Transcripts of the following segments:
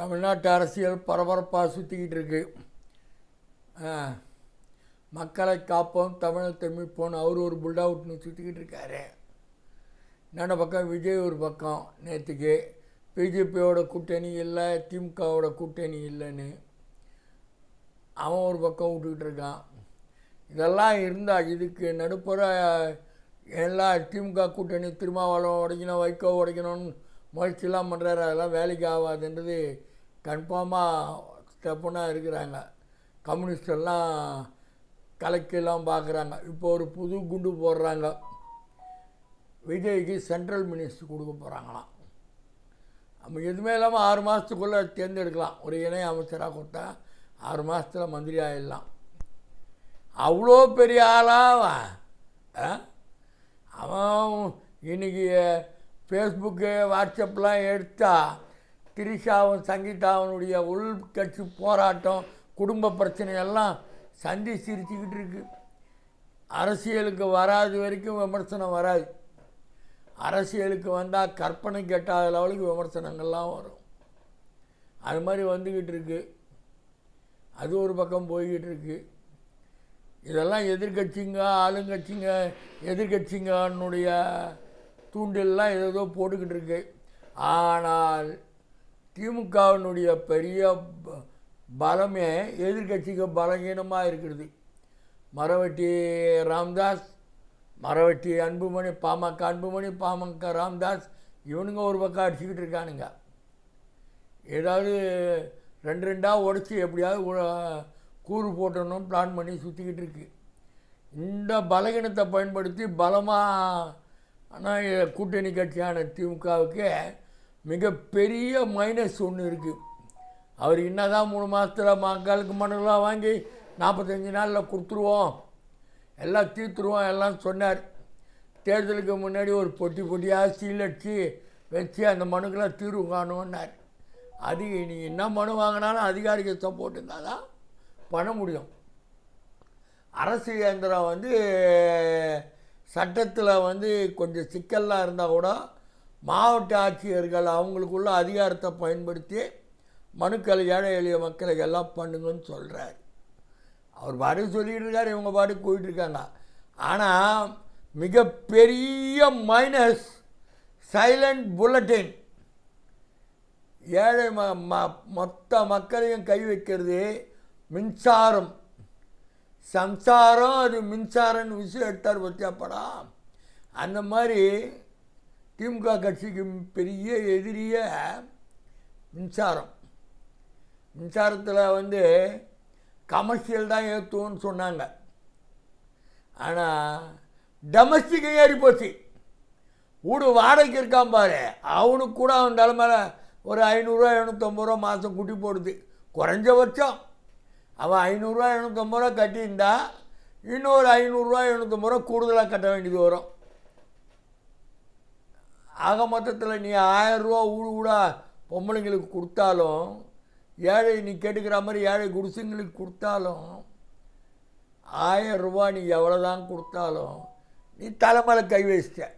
தமிழ்நாட்டு அரசியல் பரபரப்பாக சுற்றிக்கிட்டு இருக்கு. மக்களை காப்போம், தமிழத்தை மீட்போம், அவர் ஒரு புல்டவுட்னு சுற்றிக்கிட்டு இருக்காரு. இன்னொரு பக்கம் விஜய் ஒரு பக்கம் நேற்றுக்கு பிஜேபியோட கூட்டணி இல்லை, திமுகவோட கூட்டணி இல்லைன்னு அவன் ஒரு பக்கம் விட்டுக்கிட்டு இருக்கான். இதெல்லாம் இருந்தால் இதுக்கு நடுப்புற எல்லா திமுக கூட்டணி திருமாவளவன் உடைக்கணும், வைகோ உடைக்கணும்னு முயற்சிலாம் பண்ணுறாரு. அதெல்லாம் வேலைக்கு ஆகாதுன்றது கன்ஃபார்மாக ஸ்டெப்புனாக இருக்கிறாங்க. கம்யூனிஸ்டெல்லாம் கலக்கெல்லாம் பார்க்குறாங்க. இப்போ ஒரு புது குண்டு போடுறாங்க. விஜய்க்கு சென்ட்ரல் மினிஸ்டர் கொடுக்க போகிறாங்களாம். நம்ம எதுவுமே இல்லாமல் 6 மாதத்துக்குள்ளே தேர்ந்தெடுக்கலாம். ஒரு இணை அமைச்சராக கொடுத்தா 6 மாதத்தில் மந்திரி ஆகிடலாம். அவ்வளோ பெரிய ஆளாக அவன் இன்றைக்கி ஃபேஸ்புக்கு வாட்ஸ்அப்லாம் எடுத்தால் திரிஷாவும் சங்கீதாவனுடைய உள்கட்சி போராட்டம், குடும்ப பிரச்சனையெல்லாம் சந்தி சிரிச்சுக்கிட்டு இருக்கு. அரசியலுக்கு வராது வரைக்கும் விமர்சனம் வராது. அரசியலுக்கு வந்தால் கற்பனை கெட்டாத லெவலுக்கு விமர்சனங்கள்லாம் வரும். அது மாதிரி வந்துக்கிட்டு இருக்கு. அது ஒரு பக்கம் போய்கிட்டு இருக்கு. இதெல்லாம் எதிர்கட்சிங்க, ஆளுங்கட்சிங்க, எதிர்கட்சிங்கன்னுடைய தூண்டில்லாம் ஏதோ போட்டுக்கிட்டு இருக்கு. ஆனால் திமுகவினுடைய பெரிய பலமே எதிர்கட்சிக்கு பலகீனமாக இருக்கிறது. மரவட்டி ராம்தாஸ், மரவட்டி அன்புமணி, பாமக அன்புமணி, பாமக ராம்தாஸ், இவனுங்க ஒரு பக்கம் அடிச்சுக்கிட்டு இருக்கானுங்க. ஏதாவது 2 உடச்சி எப்படியாவது கூறு போட்டணும் பிளான் பண்ணி சுற்றிக்கிட்டு இருக்கு. இந்த பலகீனத்தை பயன்படுத்தி பலமாக ஆனால் கூட்டணி கட்சியான திமுகவுக்கு மிகப்பெரிய மைனஸ் ஒன்று இருக்குது. அவர் என்னதான் 3 மாதத்தில் மக்களுக்கு மனுலாம் வாங்கி 45 நாளில் கொடுத்துருவோம், எல்லாம் தீர்த்துருவோம் எல்லாம் சொன்னார். தேர்தலுக்கு முன்னாடி ஒரு பொட்டியாக சீல் அடித்து வச்சு அந்த மனுக்கெல்லாம் தீர்வு காணுன்னார். அது நீ என்ன மனு வாங்கினாலும் அதிகாரிக்கு சப்போர்ட் இருந்தால் தான் பண்ண முடியும். அரசு இயந்திரம் சட்டத்தில் கொஞ்சம் சிக்கல்லாம் இருந்தால் கூட மாவட்ட ஆட்சியர்கள் அவங்களுக்குள்ள அதிகாரத்தை பயன்படுத்தி மனுக்கள் ஏழை எளிய மக்களுக்கு எல்லாம் பண்ணுங்கன்னு சொல்கிறார். அவர் பாட்டுக்கு சொல்லிகிட்டு இருக்கார், இவங்க பாட்டுக்கு போயிட்டுருக்காங்க. ஆனால் மிகப்பெரிய மைனஸ் சைலண்ட் புல்லட்டின். ஏழை மொத்த மக்களையும் கை வைக்கிறது மின்சாரம். சம்சாரம் அது மின்சாரம்னு விஷயம் எடுத்தார் பற்றியாப்படா. அந்த மாதிரி திமுக கட்சிக்கு பெரிய எதிரிய மின்சாரம். மின்சாரத்தில் கமர்ஷியல் தான் ஏற்றுவோன்னு சொன்னாங்க. ஆனால் டொமஸ்டிக்கு ஏறி போச்சு. வீடு வாடகைக்கு இருக்கான் பாரு, அவனுக்கு கூட அவன் தலைமையில ஒரு 500 750 மாதம் குட்டி போடுது. குறைஞ்சபட்சம் அவன் 500 750 கட்டியிருந்தா இன்னொரு 500 750 கூடுதலாக கட்ட வேண்டியது வரும். ஆக மொத்தத்தில் நீ 1000 வீடு கூட பொம்பளைங்களுக்கு கொடுத்தாலும், ஏழை நீ கேட்டுக்கிற மாதிரி ஏழை குடிசுங்களுக்கு கொடுத்தாலும் 1000 நீ எவ்வளோதான் கொடுத்தாலும் நீ தலைமையில கை வச்சிட்ட.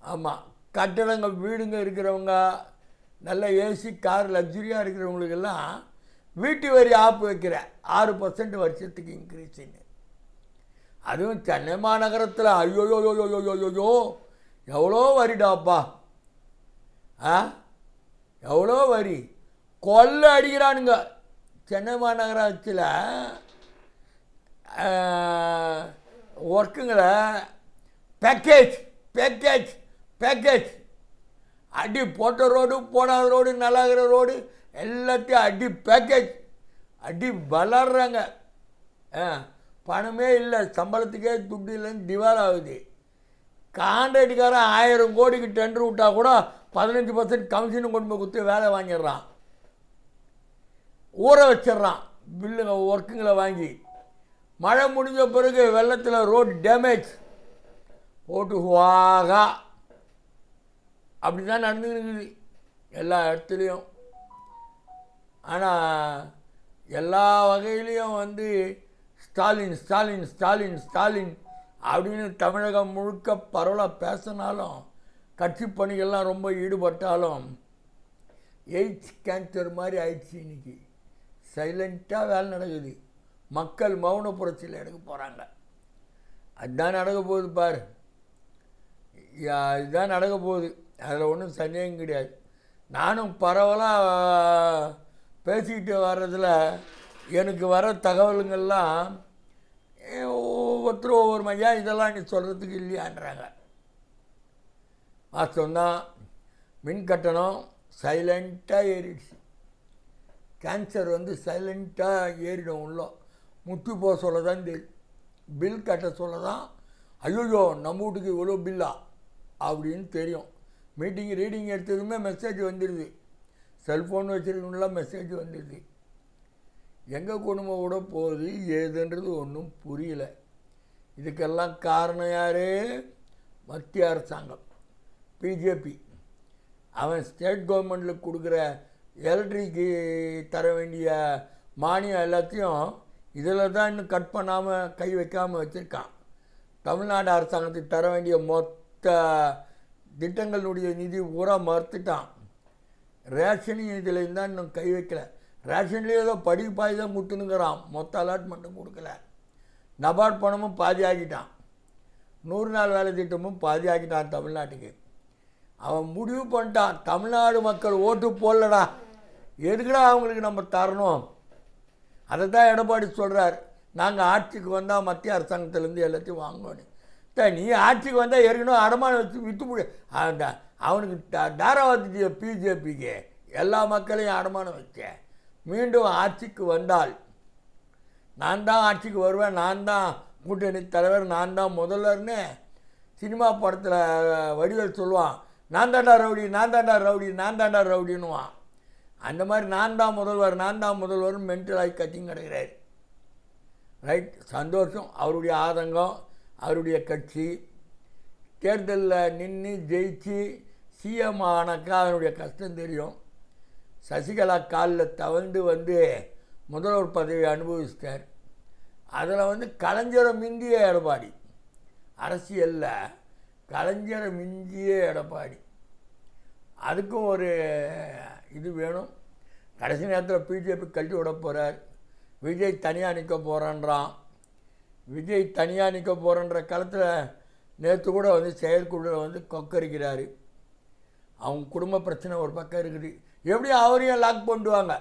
ஆமாம், கட்டடங்கள் வீடுங்க இருக்கிறவங்க, நல்ல ஏசி கார் லக்ஸுரியாக இருக்கிறவங்களுக்கெல்லாம் வீட்டு வரி ஆப்பு வைக்கிற 6% வருஷத்துக்கு இன்க்ரீஸுன்னு. அதுவும் சென்னை மாநகரத்தில் ஐயோயோயோயோயோயோயோ எவ்வளோ வரிடாப்பா. எவ்வளோ வரி கொள்ளை அடிக்கிறானுங்க. சென்னை மாநகராட்சியில் ஒர்க்குங்களை பேக்கேஜ் பேக்கேஜ் பேக்கேஜ் அடி போட்ட ரோடு, போடாத ரோடு, நல்லாகிற ரோடு எல்லாத்தையும் அடி பேக்கேஜ் அடி வளர்றாங்க. பணமே இல்லை, சம்பளத்துக்கே துட்டு இல்லைன்னு திவால் ஆகுது. கான்ட்ராக்டுக்காரன் 1000 கோடிக்கு டெண்டர் விட்டால் கூட 15% கமிஷனும் கொண்டு போய் கொடுத்து வேலை வாங்கிடுறான், ஊற வச்சிட்றான் பில்லுங்க ஒர்க்குங்களை வாங்கி. மழை முடிஞ்ச பிறகு வெள்ளத்தில் ரோடு டேமேஜ் போட்டு வாகா. அப்படி தான் நடந்துருக்குது எல்லா இடத்துலையும். ஆனால் எல்லா வகையிலையும் ஸ்டாலின் ஸ்டாலின் ஸ்டாலின் ஸ்டாலின் அப்படின்னு தமிழகம் முழுக்க பரவலாக பேசினாலும், கட்சி பணிகள்லாம் ரொம்ப ஈடுபட்டாலும், எய்ட்ஸ் கேன்சர் மாதிரி ஆயிடுச்சு இன்னைக்கு. சைலண்ட்டாக வேலை நடக்குது. மக்கள் மௌன புரட்சியில் எடுக்க போகிறாங்க. அதுதான் நடக்க போகுது பாரு. இதுதான் நடக்க போகுது. அதில் ஒன்றும் சந்தேகம் கிடையாது. நானும் பரவலாக பேசிக்கிட்டு வர்றதில் எனக்கு வர தகவலுங்கள்லாம் ஒவ்வொருத்தரும் ஒவ்வொரு மையா இதெல்லாம் நீ சொல்கிறதுக்கு இல்லையான்றாங்க. வாஸ்தவந்தான். மின் கட்டணம் சைலண்ட்டாக ஏறிடுச்சு. கேன்சர் வந்து சைலண்ட்டாக ஏறிடும். உள்ள முத்து போக சொல்ல தான் தெரியும். பில் கட்ட சொல்ல தான் ஐயோ நம்ம வீட்டுக்கு இவ்வளோ பில்லா அப்படின்னு தெரியும். மீட்டிங் ரீடிங் எடுத்ததுமே மெசேஜ் வந்துடுது. செல்ஃபோன் வச்சுருக்கணும்லாம் மெசேஜ் வந்துடுது. எங்கள் குடும்பம் கூட போகுது ஏதுன்றது ஒன்றும் புரியல. இதுக்கெல்லாம் காரணம் யார்? மத்திய அரசாங்கம், பிஜேபி. அவன் ஸ்டேட் கவர்மெண்ட்டில் கொடுக்குற எலக்ட்ரிக்கு தர வேண்டிய மானியம் எல்லாத்தையும் இதில் தான் இன்னும் கட் பண்ணாமல் கை வைக்காமல் வச்சுருக்கான். தமிழ்நாடு அரசாங்கத்துக்கு தர வேண்டிய மொத்த திட்டங்களுடைய நிதி பூரா மறுத்துட்டான். ரேஷனையும் இதில் இருந்தால் இன்னும் கை வைக்கலை. ரேஷன்லேயே ஏதோ படிப்பாய் தான் முட்டுனுங்கிறான். மொத்த அலாட்மெண்ட்டும் கொடுக்கல. நபார்ட் பணமும் பாதி ஆக்கிட்டான். 100 நாள் வேலை திட்டமும் பாதி ஆக்கிட்டான் தமிழ்நாட்டுக்கு. அவன் முடிவு பண்ணிட்டான், தமிழ்நாடு மக்கள் ஓட்டு போடலடா, எதுக்குடா அவங்களுக்கு நம்ம தரணும். அதை தான் எடப்பாடி சொல்கிறார், நாங்கள் ஆட்சிக்கு வந்தால் மத்திய அரசாங்கத்திலேருந்து எல்லாத்தையும் வாங்கணும். நீ ஆட்சிக்கு வந்தால் ஏற்கனவே அடமானம் வச்சு விற்று முடி அவனுக்கு தாராவதி பிஜேபிக்கு எல்லா மக்களையும் அடமானம் வச்சேன். மீண்டும் ஆட்சிக்கு வந்தால் நான் தான் ஆட்சிக்கு வருவேன், நான் தான் கூட்டணி தலைவர், நான் தான் முதல்வர்னு சினிமா படத்தில் வடிவேல் சொல்லுவான். நான் தாண்டா ரவுடி, நான் தாண்டா ரவுடி, நான் தாண்டா ரவுடின்னுவான். அந்த மாதிரி நான் தான் முதல்வர், நான் தான் முதல்வர்னு மென்டலாகி கட்டிங் கிடக்கிறார். ரைட், சந்தோஷம். அவருடைய ஆதங்கம், அவருடைய கட்சி தேர்தலில் நின்று ஜெயிச்சு சிஎம் ஆனாக்கா அவனுடைய கஷ்டம் தெரியும். சசிகலா காலில் தவழ்ந்து வந்து முதல்வர் பதவியை அனுபவிச்சிட்டார். அதில் வந்து கலைஞரை மிஞ்சிய எடப்பாடி, அரசியலில் கலைஞரை மிஞ்சிய எடப்பாடி. அதுக்கும் ஒரு இது வேணும். கடைசி நேரத்தில் பிஜேபி கழட்டி விட போகிறார். விஜய் தனியாக நிற்க போகிறான்றான். விஜய் தனியாக நிற்க போகிறன்ற காலத்தில் நேற்று கூட வந்து செயற்குழுவில் வந்து கொக்கரிக்கிறார். அவங்க குடும்ப பிரச்சனை ஒரு பக்கம் இருக்குது. எப்படியும் அவரையும் லாக் பண்ணுவாங்க.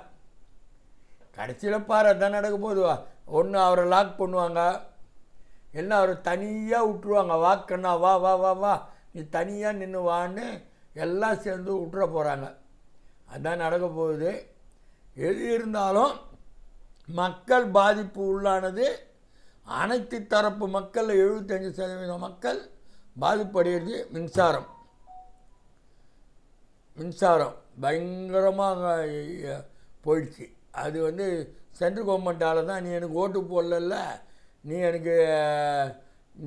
கடைசியில் பாரு அதான் நடக்க போகுது. ஒன்று அவரை லாக் பண்ணுவாங்க, இல்லை அவரை தனியாக விட்டுருவாங்க. வாக்கண்ணா வா வா வா வா, நீ தனியாக நின்று வான்னு எல்லாம் சேர்ந்து விட்டுற போகிறாங்க. அதுதான் நடக்க போகுது. எது இருந்தாலும் மக்கள் பாதிப்பு உள்ளானது. அனைத்து தரப்பு மக்கள் 75% மக்கள் பாதிப்படைகிறது. மின்சாரம் பயங்கரமாக போயிடுச்சு. அது வந்து சென்ட்ரல் கவர்மெண்ட்டால் தான், நீ எனக்கு ஓட்டு போடல, நீ எனக்கு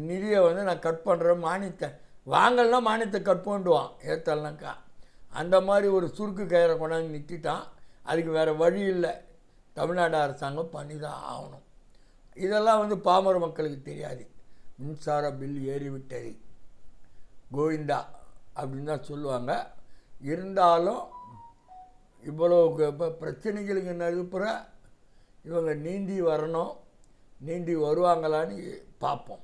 நிதியை வந்து நான் கட் பண்ணுறேன், மானியத்தை வாங்கலன்னா மானியத்தை கட் பண்ணிடுவான் ஏற்றலனாக்கா. அந்த மாதிரி ஒரு சுருக்கு கயிறை கொண்டாந்து நிறுத்திட்டான். அதுக்கு வேறு வழி இல்லை, தமிழ்நாடு அரசாங்கம் பண்ணி தான் ஆகணும். இதெல்லாம் வந்து பாமர மக்களுக்கு தெரியாது. மின்சார பில் ஏறிவிட்டது கோவிந்தா அப்படின்னு தான் சொல்லுவாங்க. இருந்தாலும் இவ்வளோ இப்போ பிரச்சனைகளுக்கு நடுப்புற இவங்க நீந்தி வரணும். நீந்தி வருவாங்களான்னு பார்ப்போம்.